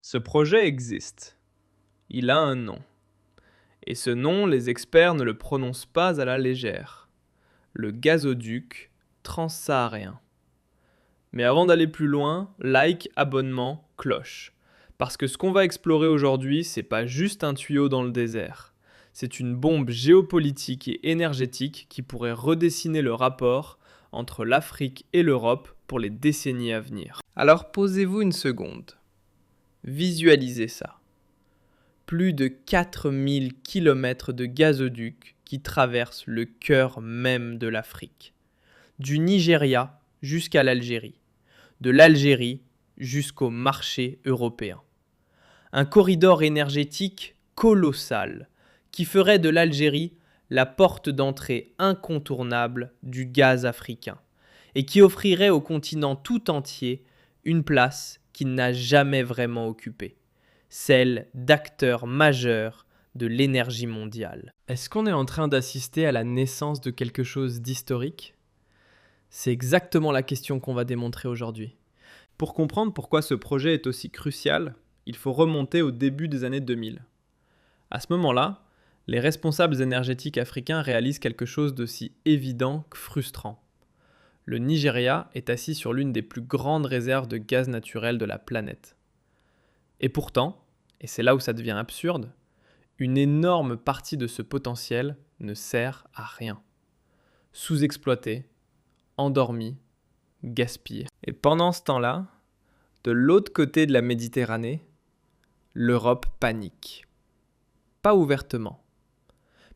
Ce projet existe. Il a un nom. Et ce nom, les experts ne le prononcent pas à la légère. Le gazoduc transsaharien. Mais avant d'aller plus loin, like, abonnement, cloche. Parce que ce qu'on va explorer aujourd'hui, c'est pas juste un tuyau dans le désert. C'est une bombe géopolitique et énergétique qui pourrait redessiner le rapport entre l'Afrique et l'Europe pour les décennies à venir. Alors posez-vous une seconde. Visualisez ça. Plus de 4000 km de gazoducs qui traversent le cœur même de l'Afrique. Du Nigeria jusqu'à l'Algérie. De l'Algérie jusqu'au marché européen. Un corridor énergétique colossal qui ferait de l'Algérie la porte d'entrée incontournable du gaz africain et qui offrirait au continent tout entier une place qu'il n'a jamais vraiment occupée, celle d'acteur majeur de l'énergie mondiale. Est-ce qu'on est en train d'assister à la naissance de quelque chose d'historique ? C'est exactement la question qu'on va démontrer aujourd'hui. Pour comprendre pourquoi ce projet est aussi crucial, il faut remonter au début des années 2000. À ce moment-là, les responsables énergétiques africains réalisent quelque chose d'aussi évident que frustrant. Le Nigeria est assis sur l'une des plus grandes réserves de gaz naturel de la planète. Et pourtant, et c'est là où ça devient absurde, une énorme partie de ce potentiel ne sert à rien. Sous-exploité, endormi, gaspillé. Et pendant ce temps-là, de l'autre côté de la Méditerranée, l'Europe panique. Pas ouvertement.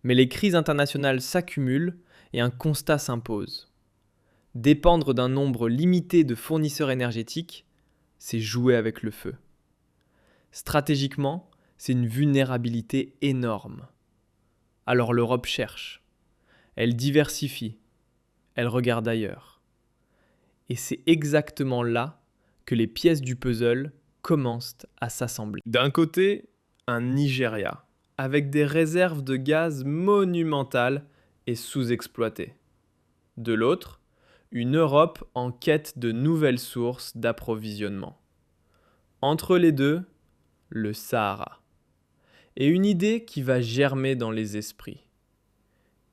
Mais les crises internationales s'accumulent et un constat s'impose. Dépendre d'un nombre limité de fournisseurs énergétiques, c'est jouer avec le feu. Stratégiquement, c'est une vulnérabilité énorme. Alors l'Europe cherche. Elle diversifie. Elle regarde ailleurs. Et c'est exactement là que les pièces du puzzle commencent à s'assembler. D'un côté, un Nigeria, avec des réserves de gaz monumentales et sous-exploitées. De l'autre, une Europe en quête de nouvelles sources d'approvisionnement. Entre les deux, le Sahara. Et une idée qui va germer dans les esprits.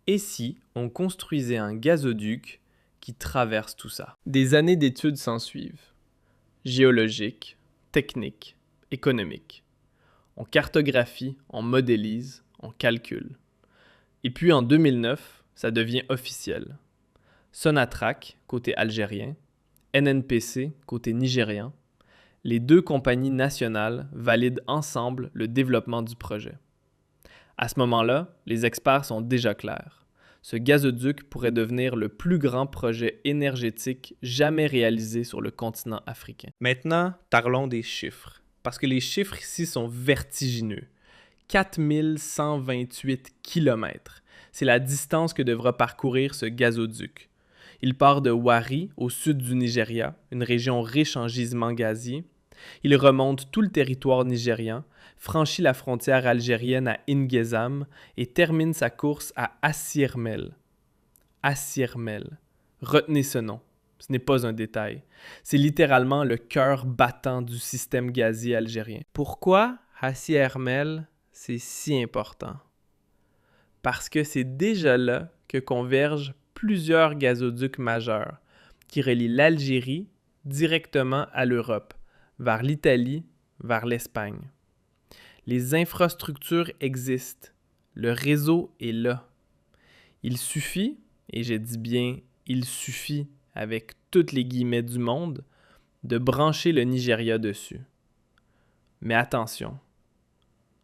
Et si on construisait un gazoduc qui traverse tout ça ? Des années d'études s'ensuivent. Géologiques, techniques, économiques. On cartographie, on modélise, on calcule. Et puis en 2009, ça devient officiel. Sonatrach, côté algérien, NNPC, côté nigérien, les deux compagnies nationales valident ensemble le développement du projet. À ce moment-là, les experts sont déjà clairs. Ce gazoduc pourrait devenir le plus grand projet énergétique jamais réalisé sur le continent africain. Maintenant, parlons des chiffres. Parce que les chiffres ici sont vertigineux. 4128 km. C'est la distance que devra parcourir ce gazoduc. Il part de Warri, au sud du Nigeria, une région riche en gisements gaziers. Il remonte tout le territoire nigérian, franchit la frontière algérienne à Ingezam et termine sa course à Assirmel. Assirmel. Retenez ce nom. Ce n'est pas un détail. C'est littéralement le cœur battant du système gazier algérien. Pourquoi Assirmel, c'est si important? Parce que c'est déjà là que convergent plusieurs gazoducs majeurs qui relient l'Algérie directement à l'Europe, vers l'Italie, vers l'Espagne. Les infrastructures existent. Le réseau est là. Il suffit, et je dis bien il suffit avec toutes les guillemets du monde, de brancher le Nigeria dessus. Mais attention,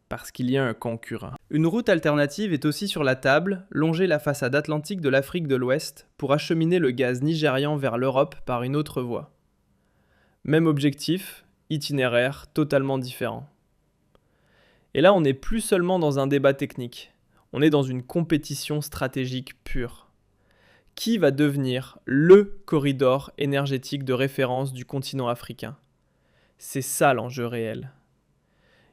parce qu'il y a un concurrent. Une route alternative est aussi sur la table, longer la façade atlantique de l'Afrique de l'Ouest pour acheminer le gaz nigérian vers l'Europe par une autre voie. Même objectif, itinéraire totalement différent. Et là, on n'est plus seulement dans un débat technique, on est dans une compétition stratégique pure. Qui va devenir le corridor énergétique de référence du continent africain ? C'est ça l'enjeu réel.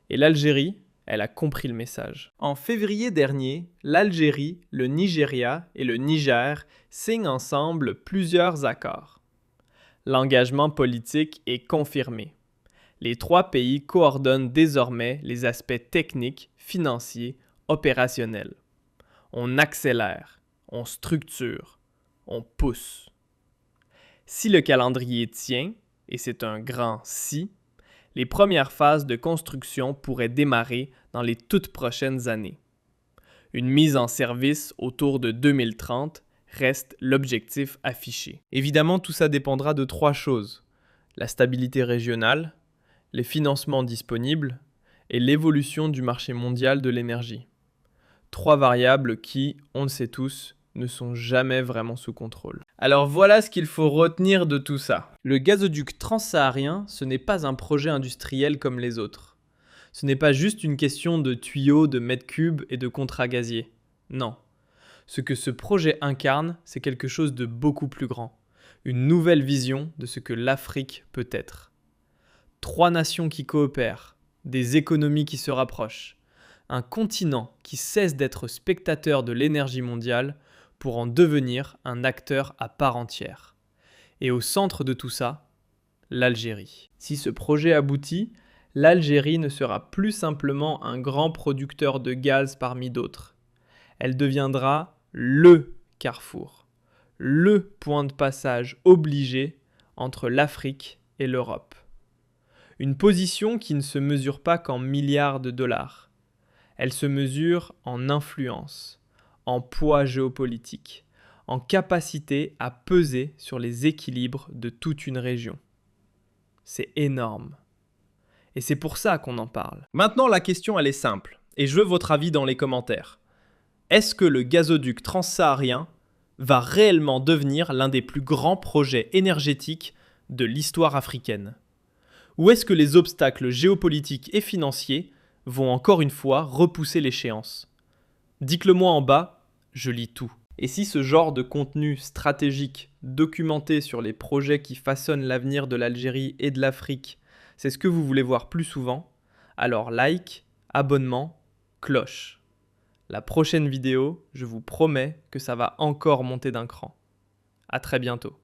Et l'Algérie, elle a compris le message. En février dernier, l'Algérie, le Nigeria et le Niger signent ensemble plusieurs accords. L'engagement politique est confirmé. Les trois pays coordonnent désormais les aspects techniques, financiers, opérationnels. On accélère, on structure, on pousse. Si le calendrier tient, et c'est un grand si, les premières phases de construction pourraient démarrer dans les toutes prochaines années. Une mise en service autour de 2030 reste l'objectif affiché. Évidemment, tout ça dépendra de trois choses: la stabilité régionale, les financements disponibles et l'évolution du marché mondial de l'énergie. Trois variables qui, on le sait tous, ne sont jamais vraiment sous contrôle. Alors voilà ce qu'il faut retenir de tout ça. Le gazoduc transsaharien, ce n'est pas un projet industriel comme les autres. Ce n'est pas juste une question de tuyaux, de mètres cubes et de contrats gaziers. Non. Ce que ce projet incarne, c'est quelque chose de beaucoup plus grand. Une nouvelle vision de ce que l'Afrique peut être. Trois nations qui coopèrent, des économies qui se rapprochent, un continent qui cesse d'être spectateur de l'énergie mondiale pour en devenir un acteur à part entière. Et au centre de tout ça, l'Algérie. Si ce projet aboutit, l'Algérie ne sera plus simplement un grand producteur de gaz parmi d'autres. Elle deviendra le carrefour, le point de passage obligé entre l'Afrique et l'Europe. Une position qui ne se mesure pas qu'en milliards de dollars. Elle se mesure en influence, en poids géopolitique, en capacité à peser sur les équilibres de toute une région. C'est énorme. Et c'est pour ça qu'on en parle. Maintenant, la question, elle est simple, et je veux votre avis dans les commentaires. Est-ce que le gazoduc transsaharien va réellement devenir l'un des plus grands projets énergétiques de l'histoire africaine? Ou est-ce que les obstacles géopolitiques et financiers vont encore une fois repousser l'échéance? Dites-le moi en bas, je lis tout. Et si ce genre de contenu stratégique documenté sur les projets qui façonnent l'avenir de l'Algérie et de l'Afrique, c'est ce que vous voulez voir plus souvent, alors like, abonnement, cloche. La prochaine vidéo, je vous promets que ça va encore monter d'un cran. À très bientôt.